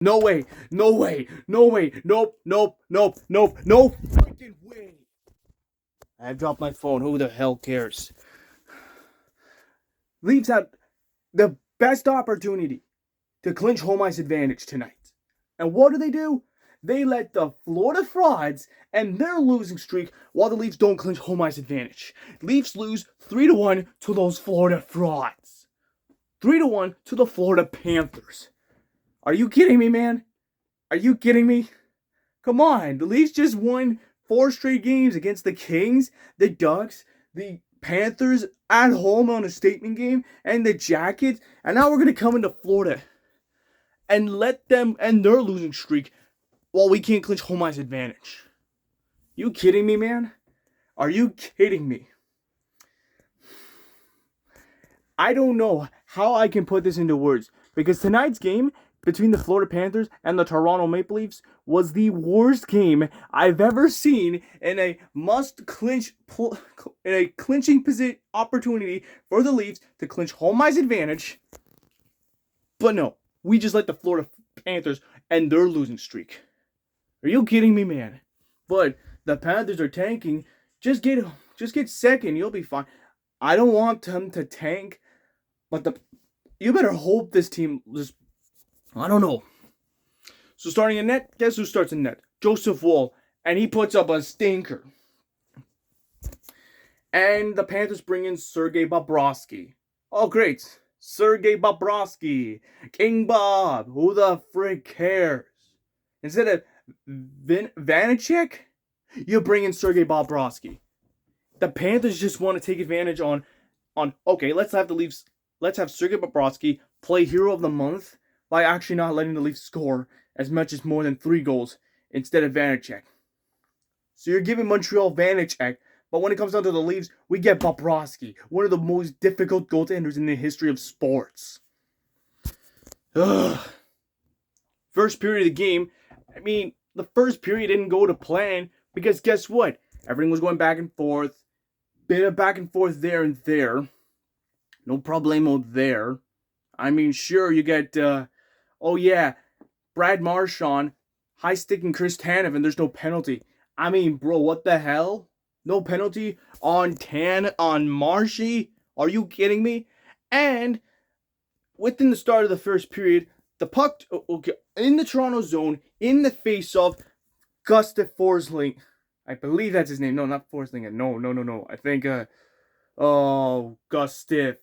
No way. No way. No way. Nope. Nope. Nope. Nope. No freaking way. I dropped my phone. Who the hell cares? Leaves out the best opportunity to clinch home ice advantage tonight. And what do? They let the Florida Frauds and their losing streak while the Leafs don't clinch home ice advantage. Leafs lose 3-1 to those Florida Frauds. 3-1 to the Florida Panthers. Are you kidding me, man? Are you kidding me? Come on, the Leafs just won 4 straight games against the Kings, the Ducks, the Panthers at home on a statement game, and the Jackets, and now we're going to come into Florida and let them end their losing streak while we can't clinch home ice advantage. You kidding me, man? Are you kidding me? I don't know how I can put this into words, because tonight's game between the Florida Panthers and the Toronto Maple Leafs was the worst game I've ever seen in a clinching position opportunity for the Leafs to clinch home ice advantage. But no, we just let the Florida Panthers end their losing streak. Are you kidding me, man? But the Panthers are tanking. Just get second. You'll be fine. I don't want them to tank, but you better hope this team just, I don't know. So starting in net, guess who starts in net? Joseph Woll, and he puts up a stinker. And the Panthers bring in Sergei Bobrovsky. Oh, great. Sergei Bobrovsky. King Bob. Who the frick cares? Instead of Vanacek, you bring in Sergei Bobrovsky. The Panthers just want to take advantage on okay, let's have Sergei Bobrovsky play Hero of the Month by actually not letting the Leafs score as much as more than 3 goals instead of Vanacek. So you're giving Montreal Vanacek, but when it comes down to the Leafs, we get Bobrovsky, one of the most difficult goaltenders in the history of sports. Ugh. First period of the game, the first period didn't go to plan because guess what? Everything was going back and forth. Bit of back and forth there and there. No problemo there. Sure, you get, Brad Marchand, high-sticking Chris Tanev, and there's no penalty. Bro, what the hell? No penalty on Marshy? Are you kidding me? And within the start of the first period, the puck, in the Toronto zone, in the face-off, Gustav Forsling, I believe that's his name. No, not Forsling. No. I think, Gustav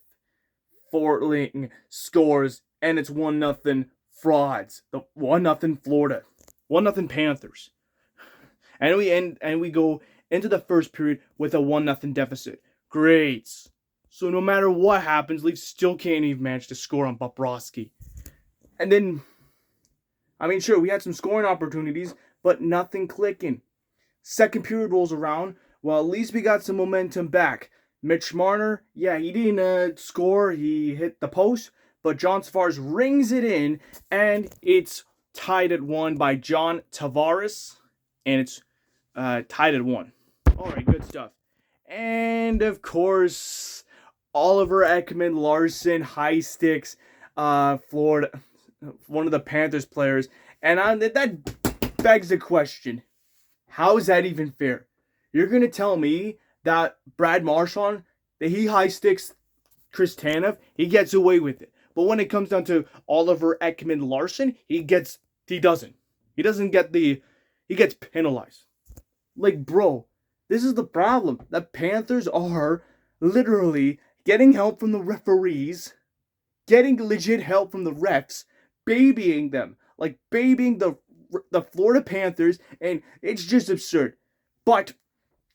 Forsling scores, and it's 1-0 Frauds. The 1-0 Florida. 1-0 Panthers. And we go into the first period with a 1-0 deficit. Great. So no matter what happens, Leafs still can't even manage to score on Bobrovsky. And then, sure, we had some scoring opportunities, but nothing clicking. Second period rolls around. Well, at least we got some momentum back. Mitch Marner, he didn't score. He hit the post, but John Tavares rings it in, and it's tied at 1 by John Tavares, and it's tied at 1. All right, good stuff. And, of course, Oliver Ekman-Larsson, high sticks, Florida, one of the Panthers players. And that begs the question, how is that even fair? You're going to tell me that Brad Marchand, that he high sticks Chris Tanev, he gets away with it. But when it comes down to Oliver Ekman-Larsson, he doesn't. He gets penalized. Bro, this is the problem. The Panthers are literally getting help from the referees, getting legit help from the refs, babying them. Babying the Florida Panthers, and it's just absurd. But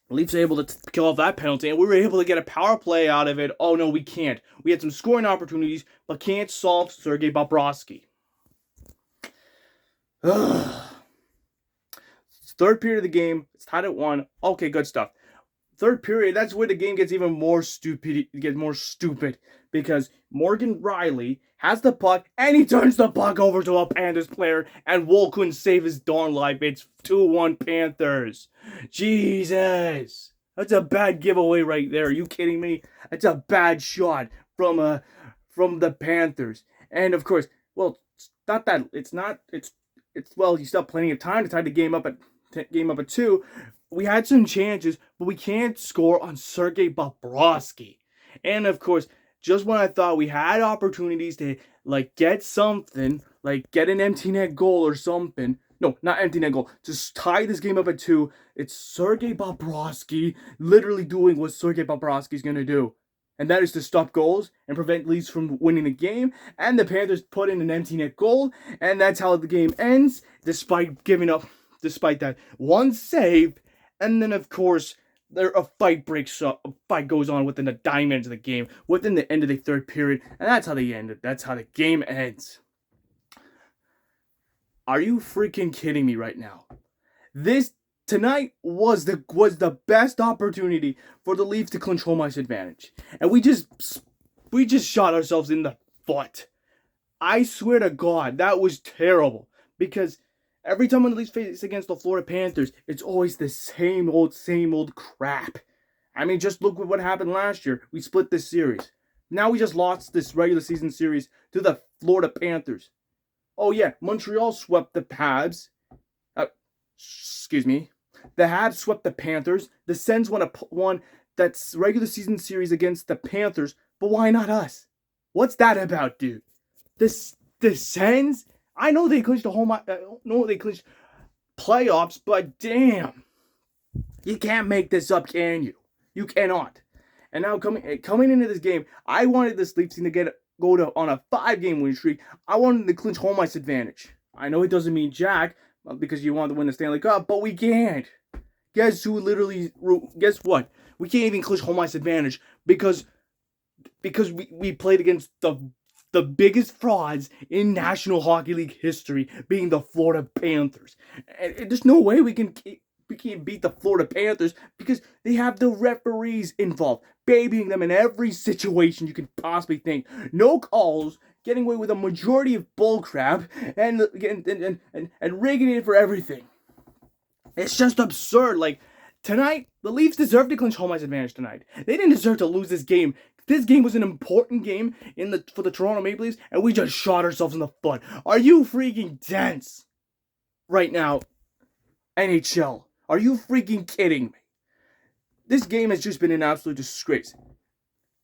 the Leafs are able to kill off that penalty, and we were able to get a power play out of it. Oh, no, we can't. We had some scoring opportunities, but can't solve Sergei Bobrovsky. Third period of the game, it's tied at 1. Okay, good stuff. Third period, that's where the game gets even more stupid. Because Morgan Riley has the puck, and he turns the puck over to a Panthers player, and Woll couldn't save his darn life. It's 2-1 Panthers. Jesus. That's a bad giveaway right there. Are you kidding me? That's a bad shot from the Panthers. And, of course, not that it's not it's well, you still have plenty of time to tie the game up at 2. We had some chances, but we can't score on Sergei Bobrovsky. And of course, just when I thought we had opportunities to like get something, like get an empty net goal or something. No, not empty net goal. Just tie this game up at 2. It's Sergei Bobrovsky literally doing what Sergei Bobrovsky's gonna do. And that is to stop goals and prevent Leafs from winning the game. And the Panthers put in an empty net goal, and that's how the game ends, despite that one save. And then, of course, a fight breaks up. A fight goes on within the diamonds of the game, within the end of the third period, and that's how they ended. That's how the game ends. Are you freaking kidding me right now? This tonight was the best opportunity for the Leafs to clinch home ice advantage, and we just shot ourselves in the foot. I swear to God, that was terrible, because every time when the Leafs face against the Florida Panthers, it's always the same old crap. I mean, just look at what happened last year. We split this series. Now we just lost this regular season series to the Florida Panthers. Oh yeah, Montreal swept the Habs. Excuse me. The Habs swept the Panthers. The Sens won that regular season series against the Panthers. But why not us? What's that about, dude? The Sens? I know they clinched they clinched playoffs, but damn, you can't make this up, can you? You cannot. And now coming into this game, I wanted this Leafs team to go on a 5-game win streak. I wanted to clinch home ice advantage. I know it doesn't mean jack because you want to win the Stanley Cup, but we can't. Guess what? We can't even clinch home ice advantage because we played against the biggest frauds in National Hockey League history, being the Florida Panthers. And there's no way we can't beat the Florida Panthers because they have the referees involved, babying them in every situation you can possibly think. No calls, getting away with a majority of bullcrap, and rigging it for everything. It's just absurd. Like, tonight, the Leafs deserve to clinch home ice advantage tonight. They didn't deserve to lose this game. This game was an important game for the Toronto Maple Leafs, and we just shot ourselves in the foot. Are you freaking tense right now, NHL? Are you freaking kidding me? This game has just been an absolute disgrace.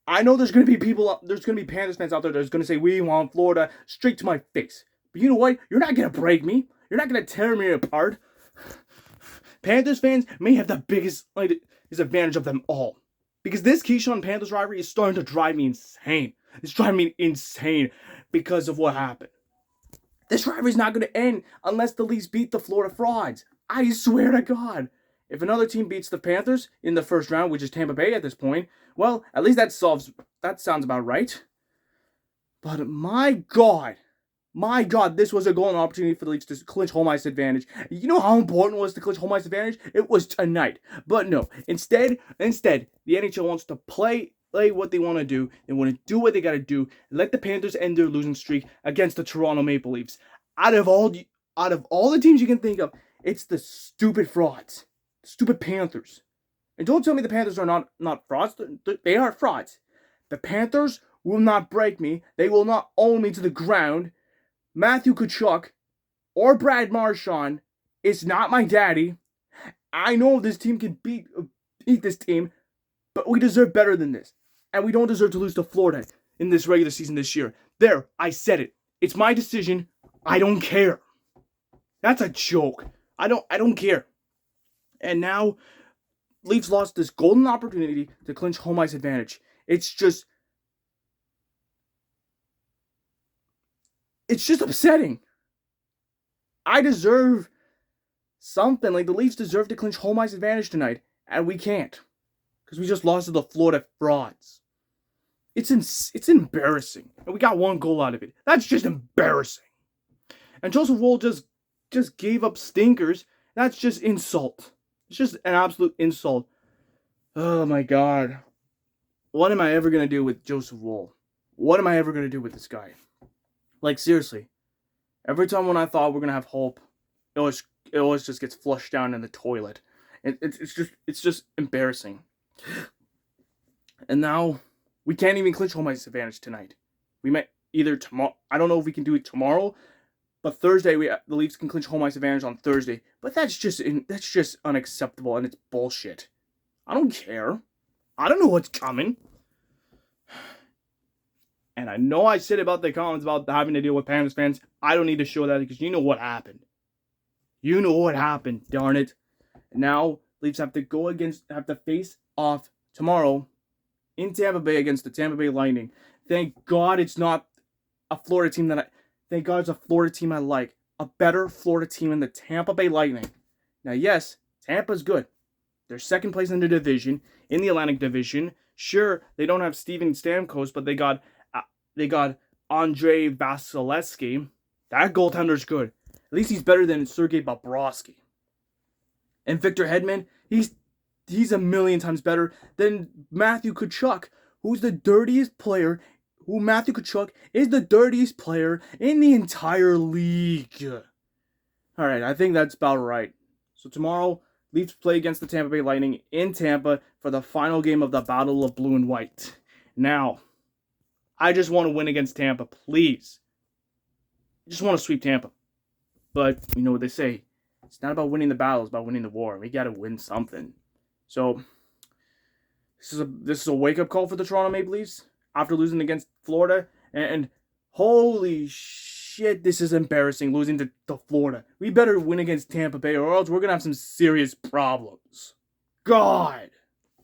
I know there's going to be Panthers fans out there that's going to say, we want Florida, straight to my face. But you know what? You're not going to break me. You're not going to tear me apart. Panthers fans may have the biggest advantage of them all. Because this Keyshawn Panthers rivalry is starting to drive me insane. It's driving me insane because of what happened. This rivalry is not going to end unless the Leafs beat the Florida Frauds. I swear to God. If another team beats the Panthers in the first round, which is Tampa Bay at this point, well, at least that sounds about right. But my God, this was a golden opportunity for the Leafs to clinch home ice advantage. You know how important it was to clinch home ice advantage? It was tonight. But no, instead, the NHL wants to play what they want to do. They want to do what they got to do. Let the Panthers end their losing streak against the Toronto Maple Leafs. Out of all the teams you can think of, it's the stupid frauds. Stupid Panthers. And don't tell me the Panthers are not frauds. They are frauds. The Panthers will not break me. They will not own me to the ground. Matthew Tkachuk or Brad Marchand is not my daddy. I know this team can beat this team, but we deserve better than this. And we don't deserve to lose to Florida in this regular season this year. There, I said it. It's my decision. I don't care. That's a joke. I don't care. And now, Leafs lost this golden opportunity to clinch home ice advantage. It's just upsetting. I deserve something. Like, the Leafs deserve to clinch home ice advantage tonight, and we can't. Because we just lost to the Florida Frauds. It's embarrassing. And we got one goal out of it. That's just embarrassing. And Joseph Woll just gave up stinkers. That's just insult. It's just an absolute insult. Oh my God. What am I ever going to do with Joseph Woll? What am I ever going to do with this guy? Like, seriously. Every time when I thought we're going to have hope, it always just gets flushed down in the toilet. It's just embarrassing. And now, we can't even clinch home ice advantage tonight. We might either tomorrow. I don't know if we can do it tomorrow. But Thursday, the Leafs can clinch home ice advantage on Thursday. But that's just unacceptable, and it's bullshit. I don't care. I don't know what's coming. And I know I said about the comments about having to deal with Panthers fans. I don't need to show that because you know what happened. You know what happened, darn it. And now Leafs have to face off tomorrow in Tampa Bay against the Tampa Bay Lightning. Thank God it's not a Florida team thank God it's a Florida team I like. A better Florida team in the Tampa Bay Lightning. Now, yes, Tampa's good. They're second place in the division, in the Atlantic Division. Sure, they don't have Steven Stamkos, but they got Andrei Vasilevsky. That goaltender's good. At least he's better than Sergei Bobrovsky. And Victor Hedman, he's a million times better than Matthew Tkachuk, who's the dirtiest player. Matthew Tkachuk is the dirtiest player in the entire league. All right, I think that's about right. So tomorrow, Leafs play against the Tampa Bay Lightning in Tampa for the final game of the Battle of Blue and White. Now, I just want to win against Tampa, please. I just want to sweep Tampa. But you know what they say. It's not about winning the battle, it's about winning the war. We got to win something. So, this is a wake-up call for the Toronto Maple Leafs after losing against Florida. And holy shit, this is embarrassing, losing to Florida. We better win against Tampa Bay or else we're going to have some serious problems. God!